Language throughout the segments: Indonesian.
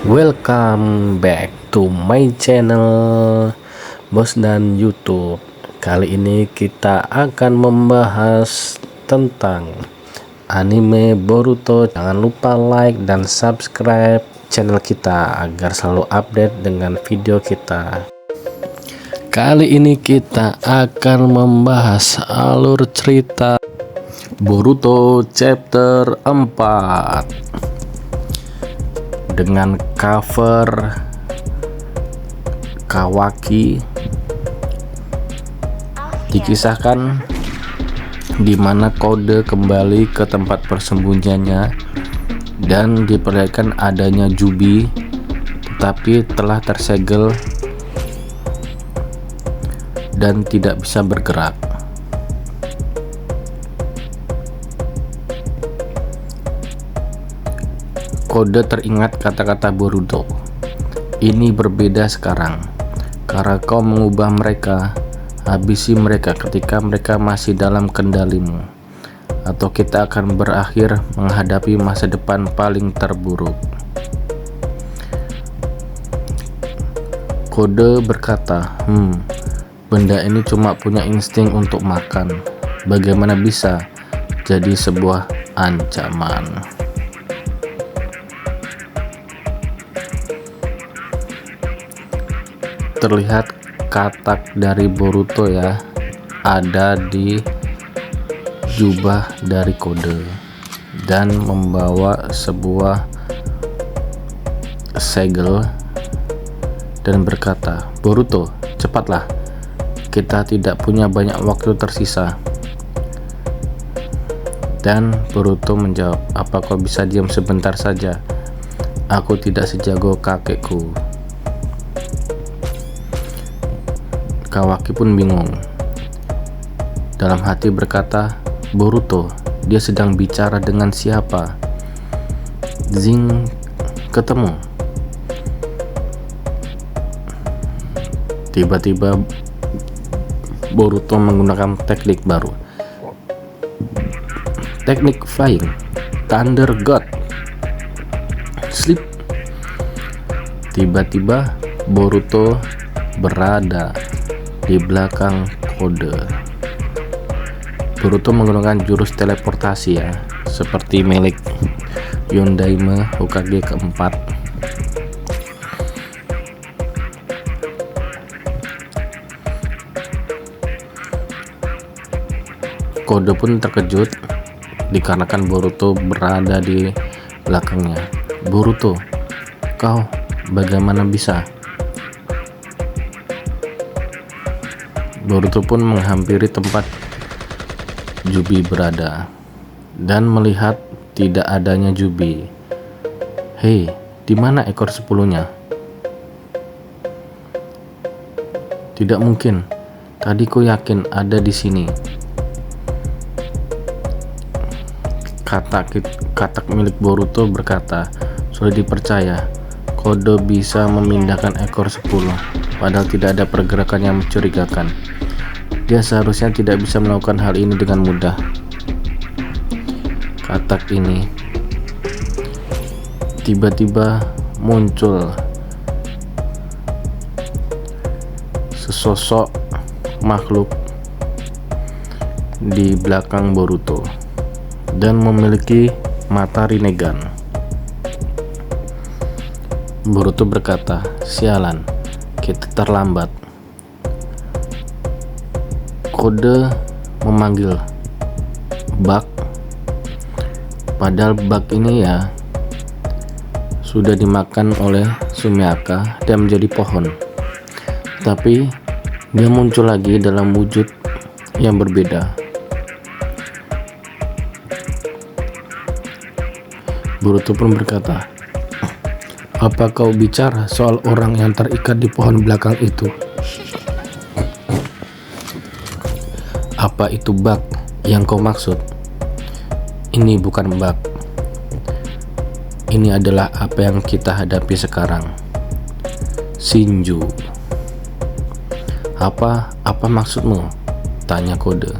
Welcome back to my channel Bos dan YouTube. Kali ini kita akan membahas tentang anime Boruto. Jangan lupa like dan subscribe channel kita agar selalu update dengan video kita. Kali ini kita akan membahas alur cerita Boruto chapter 4 dengan cover Kawaki. Dikisahkan di mana Kode kembali ke tempat persembunyiannya dan diperlihatkan adanya Jubi tetapi telah tersegel dan tidak bisa bergerak. Kode teringat kata-kata Boruto. Ini berbeda sekarang, karena kau mengubah mereka. Habisi mereka ketika mereka masih dalam kendalimu, atau kita akan berakhir menghadapi masa depan paling terburuk. Kode berkata, benda ini cuma punya insting untuk makan. Bagaimana bisa jadi sebuah ancaman? Terlihat katak dari Boruto ya, ada di jubah dari Kode dan membawa sebuah segel dan berkata, Boruto, cepatlah, kita tidak punya banyak waktu tersisa. Dan Boruto menjawab, apa kau bisa diam sebentar saja? Aku tidak sejago kakekku. Kawaki pun bingung. Dalam hati berkata, Boruto, dia sedang bicara dengan siapa? Zing ketemu. Tiba-tiba Boruto menggunakan teknik baru. Teknik flying, Thunder God, Sleep. Tiba-tiba Boruto berada di belakang Kode. Boruto menggunakan jurus teleportasi ya, seperti milik Yondaime Hokage keempat. Kode pun terkejut dikarenakan Boruto berada di belakangnya. Boruto, kau bagaimana bisa? Boruto pun menghampiri tempat Jubi berada dan melihat tidak adanya Jubi. Hei, di mana ekor 10-nya? Tidak mungkin. Tadi ku yakin ada di sini. Katak milik Boruto berkata, sudah dipercaya. Kode bisa memindahkan ekor 10, padahal tidak ada pergerakan yang mencurigakan. Dia seharusnya tidak bisa melakukan hal ini dengan mudah. Katak ini tiba-tiba muncul sesosok makhluk di belakang Boruto dan memiliki mata Rinnegan. Boruto berkata, sialan, kita terlambat. Kode memanggil Bak, padahal Bak ini ya sudah dimakan oleh Sumiaka dan menjadi pohon, tapi dia muncul lagi dalam wujud yang berbeda. Boruto pun berkata, apa kau bicara soal orang yang terikat di pohon belakang itu? Apa itu bug yang kau maksud? Ini bukan bug. Ini adalah apa yang kita hadapi sekarang. Shinju. Apa maksudmu? Tanya Kode.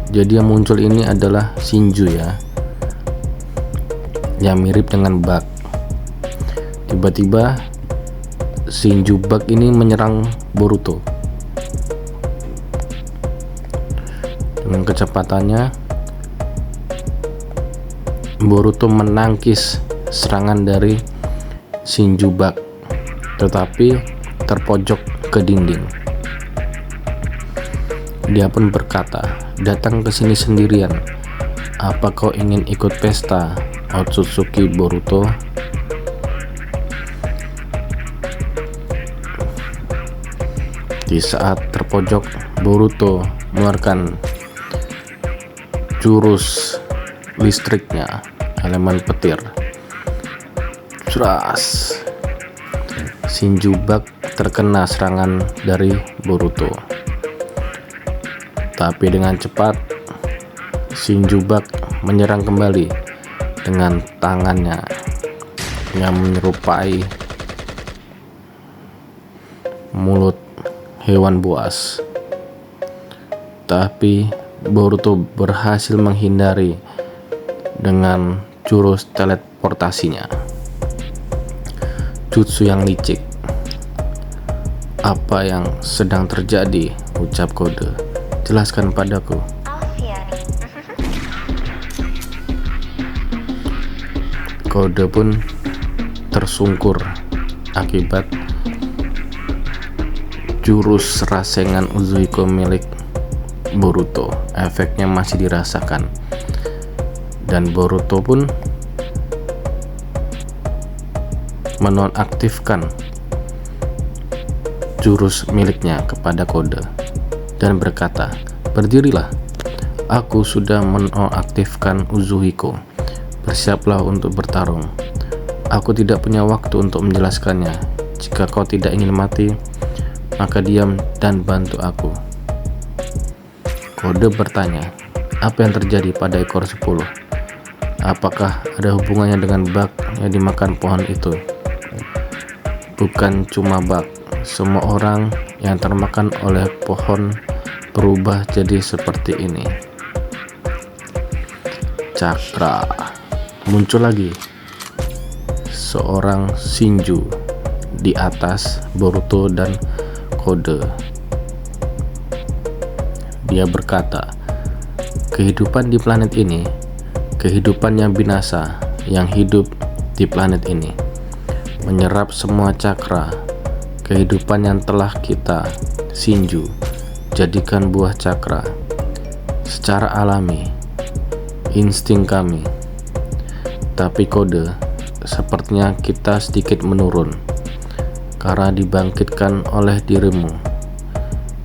Jadi yang muncul ini adalah Shinju ya. yang mirip dengan bug. Tiba-tiba Shinju bug ini menyerang Boruto. Dengan kecepatannya, Boruto menangkis serangan dari Shinju bug, tetapi terpojok ke dinding. Dia pun berkata, "Datang ke sini sendirian. Apa kau ingin ikut pesta Otsutsuki Boruto?" Di saat terpojok, Boruto mengeluarkan jurus listriknya, elemen petir. Ceras. Shinju bug terkena serangan dari Boruto. Tapi dengan cepat, Shinju bug menyerang kembali dengan tangannya yang menyerupai mulut hewan buas. Tapi Boruto berhasil menghindari dengan jurus teleportasinya. Jutsu yang licik. "Apa yang sedang terjadi?" ucap Kode. "Jelaskan padaku." Kode pun tersungkur akibat jurus Rasengan Uzuhiko milik Boruto. Efeknya masih dirasakan, dan Boruto pun menonaktifkan jurus miliknya kepada Kode dan berkata, "Berdirilah, aku sudah menonaktifkan Uzuhiko. Bersiaplah untuk bertarung. Aku tidak punya waktu untuk menjelaskannya. Jika kau tidak ingin mati, maka diam dan bantu aku." Kode bertanya, "Apa yang terjadi pada ekor 10? Apakah ada hubungannya dengan bug yang dimakan pohon itu?" "Bukan cuma bug, semua orang yang termakan oleh pohon berubah jadi seperti ini." Cakra muncul lagi. Seorang Shinju di atas Boruto dan Kode. Dia berkata, "Kehidupan di planet ini, kehidupan yang binasa yang hidup di planet ini, menyerap semua cakra. Kehidupan yang telah kita, Shinju, jadikan buah cakra secara alami, insting kami. Tapi Kode, sepertinya kita sedikit menurun karena dibangkitkan oleh dirimu.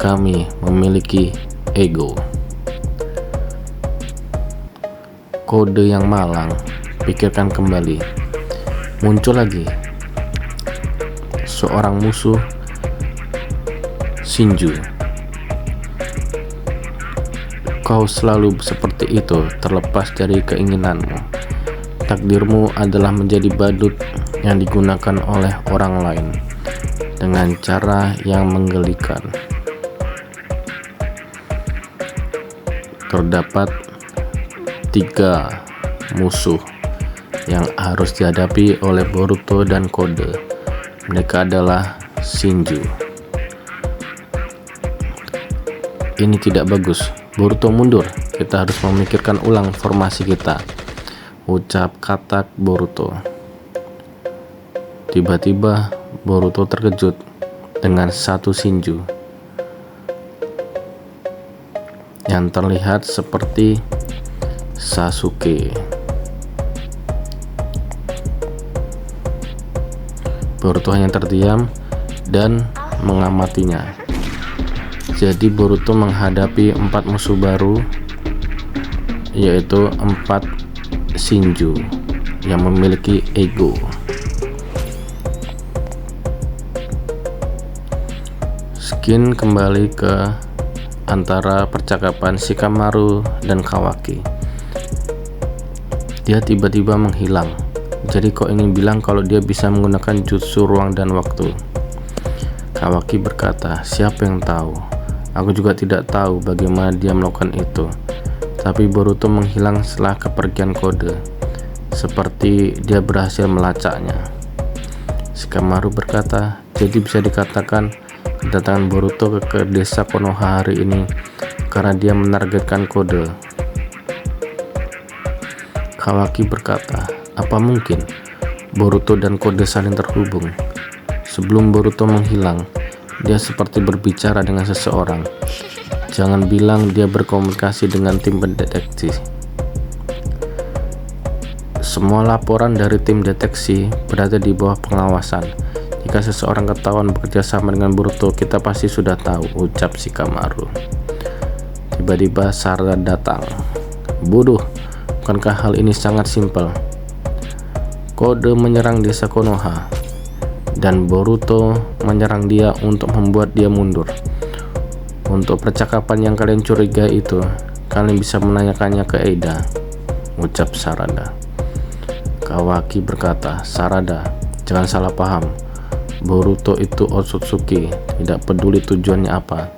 Kami memiliki ego." Kode yang malang, pikirkan kembali. Muncul lagi seorang musuh Shinju. "Kau selalu seperti itu terlepas dari keinginanmu. Takdirmu adalah menjadi badut yang digunakan oleh orang lain dengan cara yang menggelikan." Terdapat 3 musuh yang harus dihadapi oleh Boruto dan Kode. Mereka adalah Shinju. "Ini tidak bagus. Boruto mundur. Kita harus memikirkan ulang formasi kita," ucap katak Boruto. Tiba-tiba Boruto terkejut dengan satu Shinju yang terlihat seperti Sasuke. Boruto hanya terdiam dan mengamatinya. Jadi Boruto menghadapi 4 musuh baru, yaitu 4 Shinju yang memiliki ego. Skin kembali ke antara percakapan Shikamaru dan Kawaki. Dia tiba-tiba menghilang. "Jadi kau ingin bilang kalau dia bisa menggunakan jutsu ruang dan waktu?" Kawaki berkata, "Siapa yang tahu? Aku juga tidak tahu bagaimana dia melakukan itu." Tapi Boruto menghilang setelah kepergian Kode. seperti dia berhasil melacaknya. Shikamaru berkata, jadi bisa dikatakan kedatangan Boruto ke desa Konoha hari ini karena dia menargetkan kode. Kawaki berkata, apa mungkin Boruto dan kode saling terhubung? Sebelum Boruto menghilang, dia seperti berbicara dengan seseorang. Jangan bilang dia berkomunikasi dengan tim pendeteksi. Semua laporan dari tim deteksi berada di bawah pengawasan. Jika seseorang ketahuan bekerja sama dengan Boruto, kita pasti sudah tahu, ucap Shikamaru. Tiba-tiba Sarada datang. Bodoh, bukankah hal ini sangat simpel? Kode menyerang desa Konoha, dan Boruto menyerang dia untuk membuat dia mundur. Untuk percakapan yang kalian curigai itu, kalian bisa menanyakannya ke Eida, ucap Sarada. Kawaki berkata, Sarada, jangan salah paham. Boruto itu Otsutsuki, tidak peduli tujuannya apa.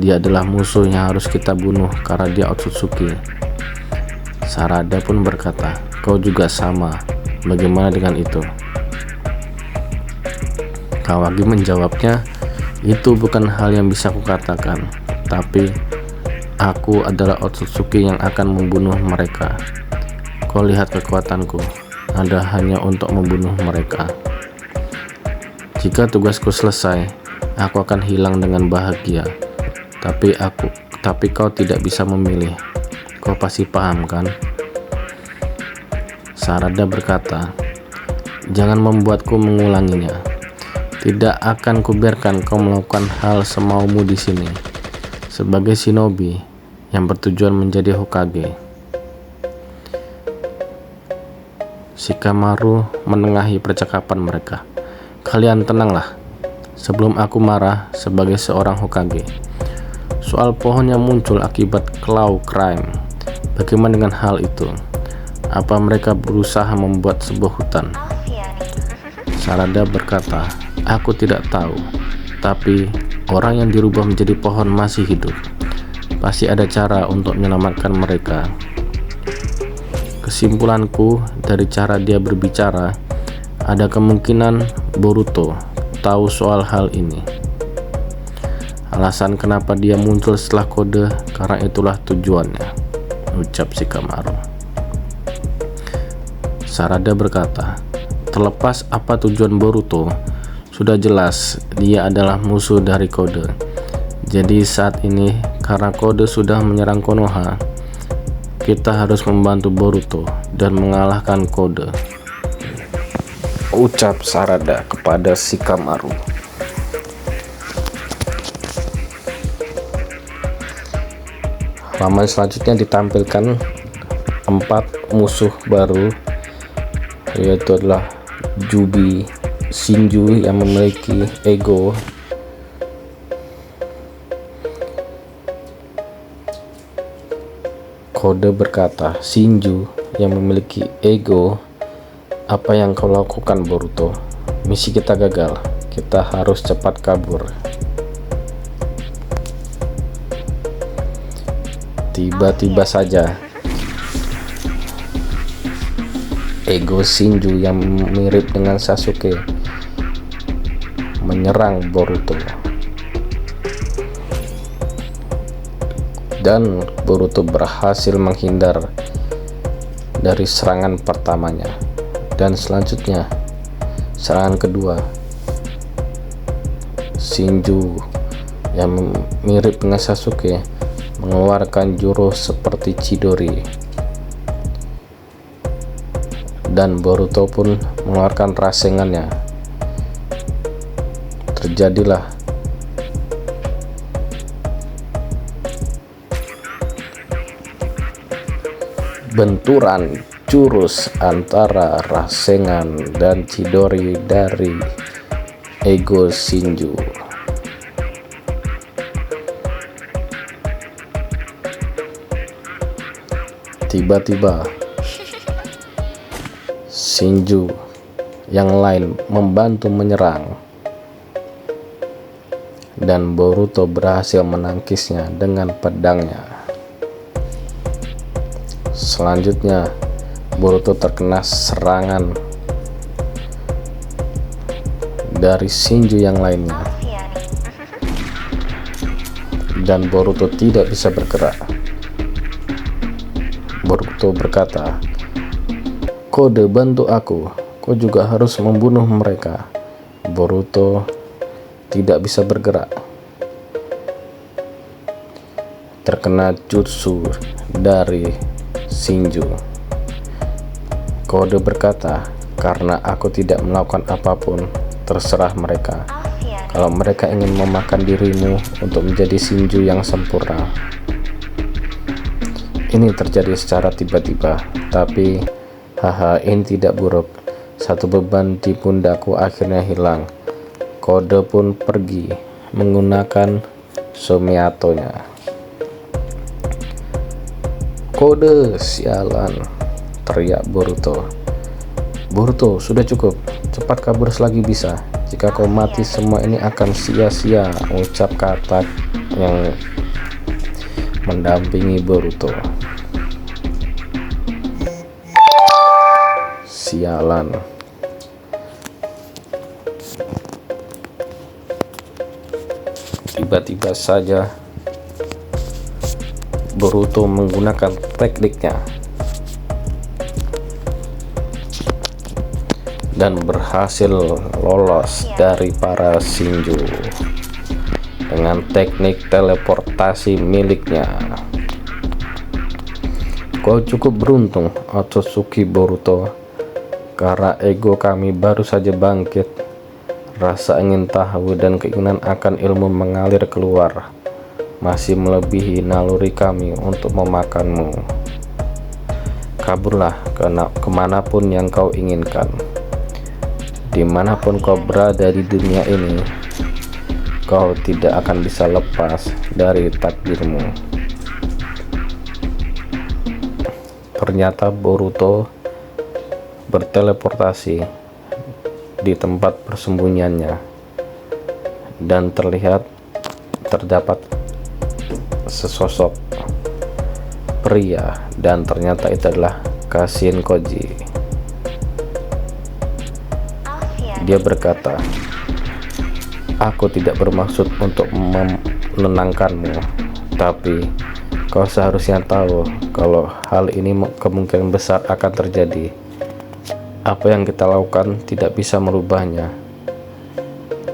Dia adalah musuh yang harus kita bunuh karena dia Otsutsuki. Sarada pun berkata, kau juga sama. Bagaimana dengan itu? Kawaki menjawabnya, itu bukan hal yang bisa kukatakan, tapi aku adalah Otsutsuki yang akan membunuh mereka. Kau lihat kekuatanku, ada hanya untuk membunuh mereka. Jika tugasku selesai, aku akan hilang dengan bahagia. Tapi kau tidak bisa memilih. Kau pasti paham, kan? Sarada berkata, jangan membuatku mengulanginya. Tidak akan kubiarkan kau melakukan hal semaumu di sini. Sebagai shinobi yang bertujuan menjadi Hokage. Shikamaru menengahi percakapan mereka. Kalian tenanglah, sebelum aku marah sebagai seorang Hokage. Soal pohon yang muncul akibat claw crime, bagaimana dengan hal itu? Apa mereka berusaha membuat sebuah hutan? Sarada berkata, aku tidak tahu, tapi orang yang dirubah menjadi pohon masih hidup. Pasti ada cara untuk menyelamatkan mereka. Kesimpulanku dari cara dia berbicara, ada kemungkinan Boruto tahu soal hal ini. Alasan kenapa dia muncul setelah kode, karena itulah tujuannya, ucap Shikamaru. Sarada berkata, terlepas apa tujuan Boruto, sudah jelas dia adalah musuh dari kode. Jadi saat ini karena kode sudah menyerang Konoha, kita harus membantu Boruto dan mengalahkan kode, ucap Sarada kepada Shikamaru. Halaman selanjutnya ditampilkan 4 musuh baru, yaitu adalah Jubi, Shinju yang memiliki ego, kode berkata, Shinju yang memiliki ego, apa yang kau lakukan Boruto? Misi kita gagal, kita harus cepat kabur. Tiba-tiba saja ego Shinju yang mirip dengan Sasuke menyerang Boruto, dan Boruto berhasil menghindar dari serangan pertamanya. Dan selanjutnya serangan kedua, Shinju yang mirip dengan Sasuke mengeluarkan jurus seperti Chidori, dan Boruto pun mengeluarkan rasengannya. Terjadilah benturan jurus antara rasengan dan Chidori dari ego Shinju. Tiba-tiba Shinju yang lain membantu menyerang, dan Boruto berhasil menangkisnya dengan pedangnya. Selanjutnya Boruto terkena serangan dari Shinju yang lainnya, dan Boruto tidak bisa bergerak. Boruto berkata, "Kode, bantu aku, kau juga harus membunuh mereka." Boruto tidak bisa bergerak, terkena jutsu dari Shinju. Kode berkata, "Karena aku tidak melakukan apapun, terserah mereka. Kalau mereka ingin memakan dirimu untuk menjadi Shinju yang sempurna." Ini terjadi secara tiba-tiba, tapi haha, ini tidak buruk. Satu beban di pundakku akhirnya hilang. Kode pun pergi menggunakan Sumiato-nya. "Kode, sialan!" teriak Boruto. "Boruto, sudah cukup. Cepat kabur selagi bisa. Jika kau mati, semua ini akan sia-sia," ucap kata yang mendampingi Boruto. Sialan. Tiba-tiba saja Boruto menggunakan tekniknya dan berhasil lolos dari para Shinju dengan teknik teleportasi miliknya. "Kau cukup beruntung, Otsutsuki Boruto, karena ego kami baru saja bangkit. Rasa ingin tahu dan keinginan akan ilmu mengalir keluar, masih melebihi naluri kami untuk memakanmu. Kaburlah kemanapun yang kau inginkan. Dimanapun kau berada di dunia ini, kau tidak akan bisa lepas dari takdirmu." Ternyata Boruto berteleportasi di tempat persembunyiannya, dan terdapat sesosok pria, dan ternyata itu adalah Kashin Koji. Dia berkata, "Aku tidak bermaksud untuk menenangkanmu, tapi kau seharusnya tahu kalau hal ini kemungkinan besar akan terjadi. Apa yang kita lakukan tidak bisa merubahnya.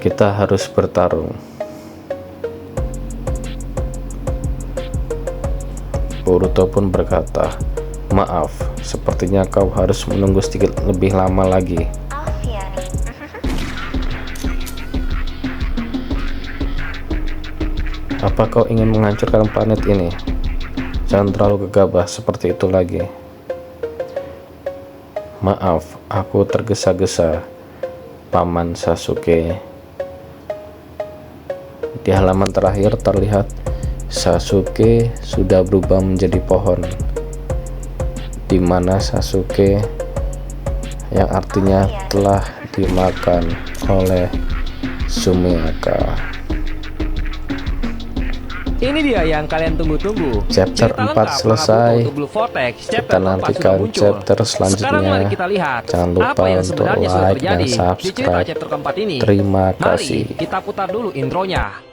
Kita harus bertarung." Boruto pun berkata, "Maaf, sepertinya kau harus menunggu sedikit lebih lama lagi." "Apa kau ingin menghancurkan planet ini? Jangan terlalu gegabah seperti itu lagi." "Maaf, aku tergesa-gesa, Paman Sasuke." Di halaman terakhir terlihat Sasuke sudah berubah menjadi pohon, di mana Sasuke yang artinya telah dimakan oleh Sumiaka. Ini dia yang kalian tunggu-tunggu. Chapter 4 selesai. Kita nantikan chapter Sekarang mari selanjutnya. kita lihat Jangan lupa apa yang untuk sebenarnya sudah like dan terjadi di cerita subscribe. chapter keempat ini. Terima Mari kasih. kita putar dulu intronya.